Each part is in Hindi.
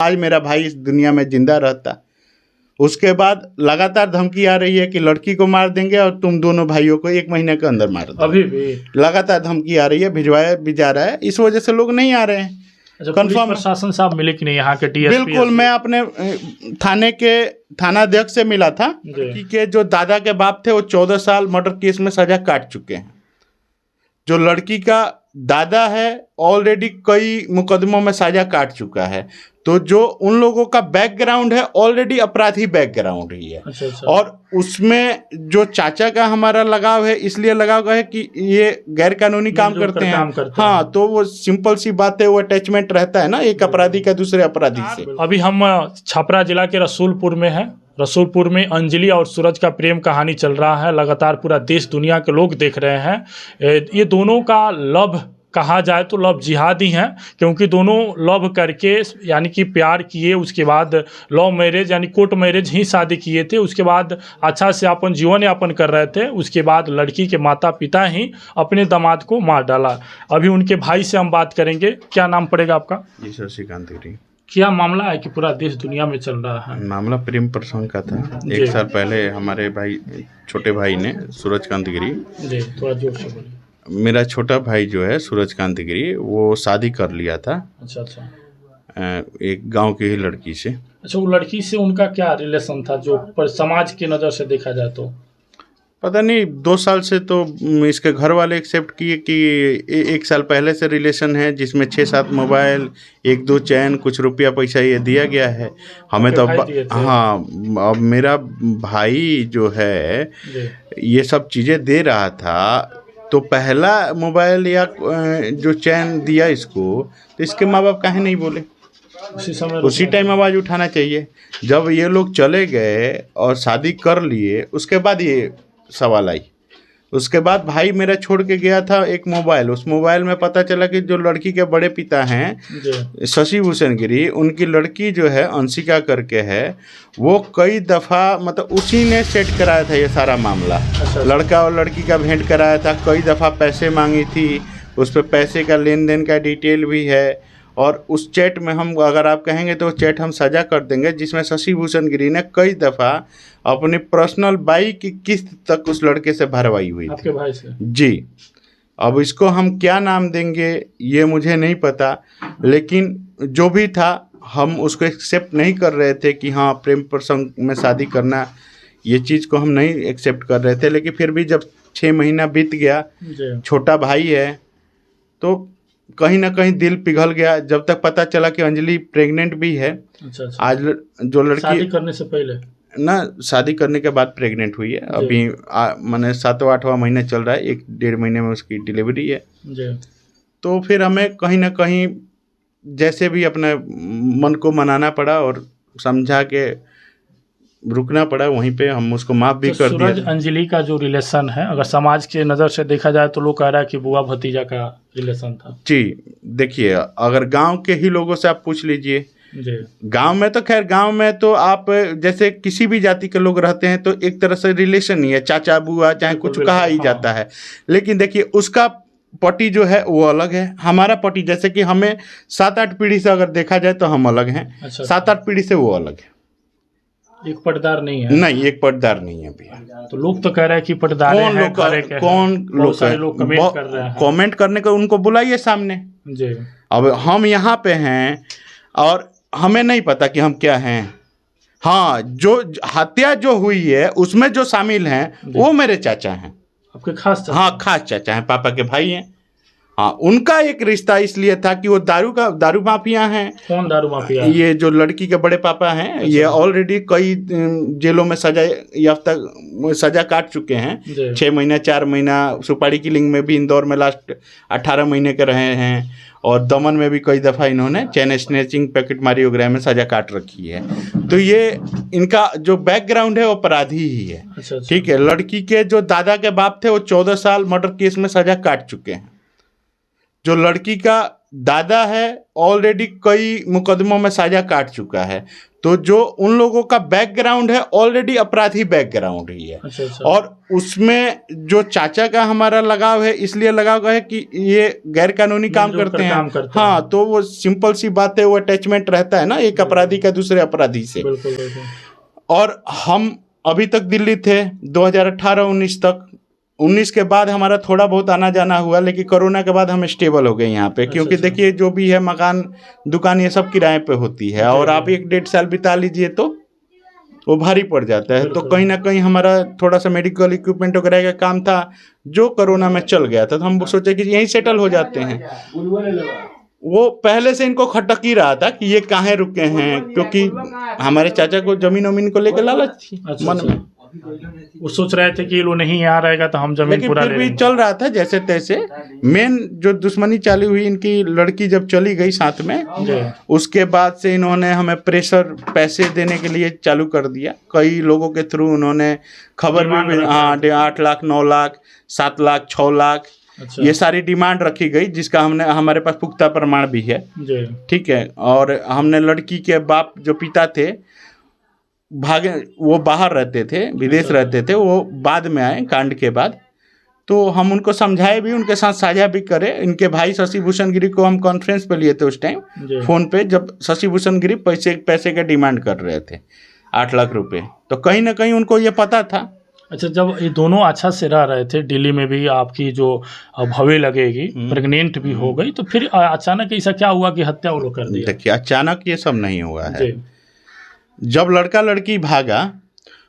आज मेरा भाई इस दुनिया में जिंदा रहता। उसके बाद लगातार धमकी आ रही है कि लड़की को मार देंगे और तुम दोनों भाइयों को 1 महीने के अंदर मार देंगे। अभी भी लगातार धमकी आ रही है, भिजवाया भी जा रहा है, इस वजह से लोग नहीं आ रहे हैं। अच्छा, पुलिस प्रशासन साहब मिले कि नहीं यहाँ के डीएसपी? बिल्कुल, मैं अपने थानाध्यक्ष से मिला था कि जो दादा के बाप थे वो 14 साल मर्डर केस में सजा काट चुके हैं। जो लड़की का दादा है ऑलरेडी कई मुकदमों में सजा काट चुका है। तो जो उन लोगों का बैकग्राउंड है ऑलरेडी अपराधी बैकग्राउंड ही है। अच्छा। और उसमें जो चाचा का हमारा लगाव है, इसलिए लगाव है कि ये गैर कानूनी काम करते हैं। हाँ, तो वो सिंपल सी बात है, वो अटैचमेंट रहता है ना एक अपराधी का दूसरे अपराधी से। अभी हम छपरा जिला के रसूलपुर में हैं। रसूलपुर में अंजलि और सूरज का प्रेम कहानी चल रहा है, लगातार पूरा देश दुनिया के लोग देख रहे हैं। ये दोनों का लव कहा जाए तो लव जिहाद ही हैं, क्योंकि दोनों लव करके यानी कि प्यार किए, उसके बाद लव मैरिज यानी कोर्ट मैरिज ही शादी किए थे। उसके बाद अच्छा से अपन जीवन यापन कर रहे थे। उसके बाद लड़की के माता पिता ही अपने दामाद को मार डाला। अभी उनके भाई से हम बात करेंगे। क्या नाम पड़ेगा आपका? जी, शशिकांत गिरी। क्या मामला है कि पूरा देश दुनिया में चल रहा है? मामला प्रेम प्रसंग का था। 1 साल पहले हमारे भाई, छोटे भाई ने, सूरजकांत गिरी जी, थोड़ा जोर से बोलिए। मेरा छोटा भाई जो है सूरजकांत गिरी, वो शादी कर लिया था। अच्छा। एक गांव की ही लड़की से। अच्छा, वो लड़की से उनका क्या रिलेशन था जो पर समाज की नज़र से देखा जाए तो? पता नहीं, 2 साल से तो इसके घर वाले एक्सेप्ट किए कि 1 साल पहले से रिलेशन है, जिसमें 6-7 मोबाइल, 1-2 चैन, कुछ रुपया पैसा ये दिया गया है हमें। तो हाँ, अब मेरा भाई जो है ये सब चीज़ें दे रहा था। तो पहला मोबाइल या जो चैन दिया इसको, तो इसके माँ बाप काहे नहीं बोले? उसी टाइम आवाज़ उठाना चाहिए। जब ये लोग चले गए और शादी कर लिए, उसके बाद ये सवाल आई। उसके बाद भाई मेरा छोड़ के गया था एक मोबाइल। उस मोबाइल में पता चला कि जो लड़की के बड़े पिता हैं शशि भूषण गिरी, उनकी लड़की जो है अंशिका करके है, वो कई दफ़ा मतलब उसी ने सेट कराया था ये सारा मामला। लड़का और लड़की का भेंट कराया था, कई दफ़ा पैसे मांगी थी, उस पर पैसे का लेन देन का डिटेल भी है। और उस चैट में हम, अगर आप कहेंगे तो चैट हम साझा कर देंगे, जिसमें शशि भूषण गिरी ने कई दफ़ा अपनी पर्सनल बाइक की किस्त तक उस लड़के से भरवाई हुई थी। आपके भाई से? जी। अब इसको हम क्या नाम देंगे ये मुझे नहीं पता, लेकिन जो भी था हम उसको एक्सेप्ट नहीं कर रहे थे कि हाँ प्रेम प्रसंग में शादी करना, ये चीज़ को हम नहीं एक्सेप्ट कर रहे थे। लेकिन फिर भी जब 6 महीना बीत गया, छोटा भाई है, तो कहीं ना कहीं दिल पिघल गया। जब तक पता चला कि अंजलि प्रेग्नेंट भी है। अच्छा। आज जो लड़की शादी करने से पहले ना, शादी करने के बाद प्रेग्नेंट हुई है। अभी मैंने 7वां-8वां महीना चल रहा है, 1-1.5 महीने में उसकी डिलीवरी है जी। तो फिर हमें कहीं ना कहीं जैसे भी अपने मन को मनाना पड़ा और समझा के रुकना पड़ा। वहीं पे हम उसको माफ़ भी कर दिया। सूरज अंजलि का जो रिलेशन है, अगर समाज के नज़र से देखा जाए तो लोग कह रहा है कि बुआ भतीजा का रिलेशन था। जी, देखिए, अगर गांव के ही लोगों से आप पूछ लीजिए, गांव में तो खैर, गांव में तो आप जैसे किसी भी जाति के लोग रहते हैं तो एक तरह से रिलेशन ही है, चाचा बुआ चाहे कुछ कहा ही जाता है। लेकिन देखिए, उसका पति जो है वो अलग है, हमारा पति, जैसे कि हमें 7-8 पीढ़ी से अगर देखा जाए तो हम अलग हैं। 7-8 पीढ़ी से वो अलग है। एक पटदार नहीं है? नहीं, एक पटदार नहीं है भैया। तो लोग तो कह रहे हैं कि पटदार हैं। कौन लोग कमेंट कर रहे हैं? कमेंट करने को उनको बुलाइए सामने जी। अब हम यहाँ पे हैं और हमें नहीं पता कि हम क्या हैं। हाँ, जो हत्या जो हुई है उसमें जो शामिल हैं वो मेरे चाचा हैं। आपके खास चाचा? हाँ, खास चाचा हैं, पापा के भाई हैं। हाँ, उनका एक रिश्ता इसलिए था कि वो दारू माफिया हैं। कौन दारू माफिया? ये जो लड़की के बड़े पापा हैं। अच्छा। ये ऑलरेडी कई जेलों में सजा काट चुके हैं। 6 महीना 4 महीना, सुपारी किलिंग में भी इंदौर में लास्ट 18 महीने के रहे हैं, और दमन में भी कई दफ़ा इन्होंने चैन स्नैचिंग, पैकेटमारी वगैरह में सजा काट रखी है। तो ये इनका जो बैकग्राउंड है वो अपराधी ही है। अच्छा। ठीक है। लड़की के जो दादा के बाप थे वो 14 साल मर्डर केस में सजा काट चुके हैं। जो लड़की का दादा है ऑलरेडी कई मुकदमों में साजा काट चुका है, तो जो उन लोगों का बैकग्राउंड है ऑलरेडी अपराधी बैकग्राउंड ही है। अच्छा। और उसमें जो चाचा का हमारा लगाव है, इसलिए लगाव है कि ये गैर कानूनी काम करते हैं। हाँ, तो वो सिंपल सी बात है, वो अटैचमेंट रहता है ना एक अपराधी का दूसरे अपराधी से। बिल्कुल। और हम अभी तक दिल्ली थे 2018-19 तक। 19 के बाद हमारा थोड़ा बहुत आना जाना हुआ, लेकिन कोरोना के बाद हम स्टेबल हो गए यहाँ पे। क्योंकि देखिए जो भी है मकान दुकान ये सब किराए पे होती है, और आप 1-1.5 साल बिता लीजिए तो वो भारी पड़ जाता है। तो कहीं ना कहीं हमारा थोड़ा सा मेडिकल इक्विपमेंट वगैरह का काम था जो कोरोना में चल गया था, तो हम सोचे कि यहीं सेटल हो जाते हैं। वो पहले से इनको खटक ही रहा था कि ये कहाँ रुके हैं, क्योंकि हमारे चाचा को जमीन वमीन को लेकर लालच थी मन में। वो सोच रहे थे कि ये लोग नहीं यहाँ रहेगा तो हम जमीन पूरा फिर भी चल रहा था जैसे तैसे। मेन जो दुश्मनी चालू हुई, इनकी लड़की जब चली गई साथ में, उसके बाद से इन्होंने हमें प्रेशर पैसे देने के लिए चालू कर दिया। कई लोगों के थ्रू उन्होंने खबर भी 8 लाख 9 लाख 7 लाख 6 लाख ये सारी डिमांड रखी गई, जिसका हमारे पास पुख्ता प्रमाण भी है। ठीक है। और हमने लड़की के बाप जो पिता थे भागे, वो बाहर रहते थे, विदेश रहते थे, वो बाद में आए कांड के बाद। तो हम उनको समझाए भी, उनके साथ साझा भी करे। इनके भाई शशि भूषण गिरी को हम कॉन्फ्रेंस पे लिए थे उस टाइम फोन पे, जब शशि भूषण गिरी पैसे का डिमांड कर रहे थे 8 लाख रुपए। तो कहीं ना कहीं उनको ये पता था। अच्छा, जब ये दोनों अच्छा से रह रहे थे, दिल्ली में भी आपकी जो भवे लगेगी, प्रेग्नेंट भी हो गई, तो फिर अचानक ऐसा क्या हुआ कि हत्या वो लोग कर दिया? देखिए अचानक ये सब नहीं हुआ है। जब लड़का लड़की भागा,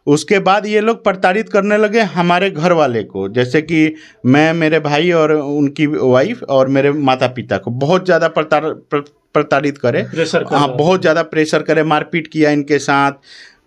उसके बाद ये लोग प्रताड़ित करने लगे हमारे घर वाले को। जैसे कि मैं, मेरे भाई और उनकी वाइफ और मेरे माता पिता को बहुत ज़्यादा प्रताड़ित करे। हाँ, बहुत ज़्यादा प्रेशर करे, मारपीट किया इनके साथ,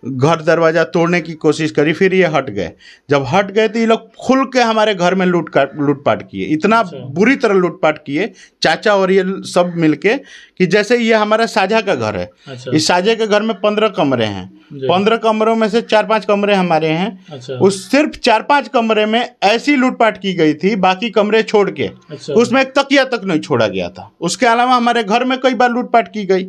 घर दरवाजा तोड़ने की कोशिश करी। फिर ये हट गए। जब हट गए तो ये लोग खुल के हमारे घर में लूटपाट किए। इतना बुरी तरह लूटपाट किए चाचा और ये सब मिलके, कि जैसे ये हमारा साझा का घर है। इस साझे के घर में 15 कमरे हैं। 15 कमरों में से 4-5 कमरे हमारे हैं। उस सिर्फ 4-5 कमरे में ऐसी लूटपाट की गई थी, बाकी कमरे छोड़ के उसमें एक तकिया तक नहीं छोड़ा गया था। उसके अलावा हमारे घर में कई बार लूटपाट की गई।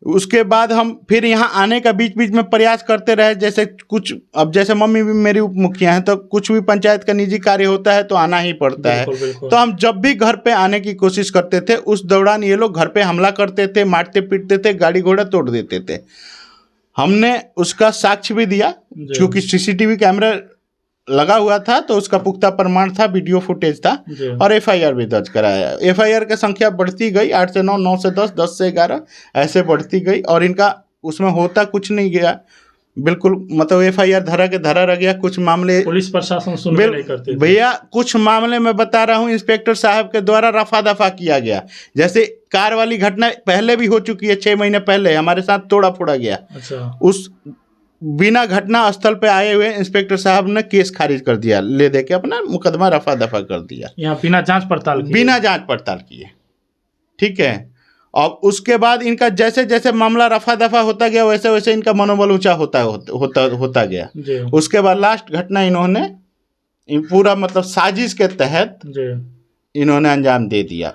उसके बाद हम फिर यहाँ आने का बीच बीच में प्रयास करते रहे। जैसे कुछ, अब जैसे मम्मी भी मेरी उप मुखिया हैं, तो कुछ भी पंचायत का निजी कार्य होता है तो आना ही पड़ता है। तो हम जब भी घर पे आने की कोशिश करते थे, उस दौरान ये लोग घर पे हमला करते थे, मारते पीटते थे, गाड़ी घोड़ा तोड़ देते थे। हमने उसका साक्ष्य भी दिया, क्योंकि CCTV कैमरा लगा हुआ था, तो उसका पुख्ता प्रमाण था, वीडियो फुटेज था, और FIR भी दर्ज कराया। FIR की संख्या बढ़ती गई, 8 से 9, 9 से 10, 10 से 11 ऐसे बढ़ती गई, और इनका उसमें होता कुछ नहीं गया बिल्कुल। मतलब FIR धरा के धरा रह गया। कुछ मामले पुलिस प्रशासन सुनवाई नहीं करते भैया। कुछ मामले में बता रहा हूँ, इंस्पेक्टर साहब के द्वारा रफा दफा किया गया। जैसे कार वाली घटना पहले भी हो चुकी है, 6 महीने पहले हमारे साथ तोड़ा फोड़ा गया। उस बिना घटना स्थल पे आए हुए इंस्पेक्टर साहब ने केस खारिज कर दिया, ले दे के अपना मुकदमा रफा दफा कर दिया। यहाँ बिना जांच पड़ताल किए। ठीक है। और उसके बाद इनका जैसे जैसे मामला रफा दफा होता गया, वैसे वैसे इनका मनोबल ऊंचा होता गया। उसके बाद लास्ट घटना इन्होंने पूरा मतलब साजिश के तहत इन्होंने अंजाम दे दिया।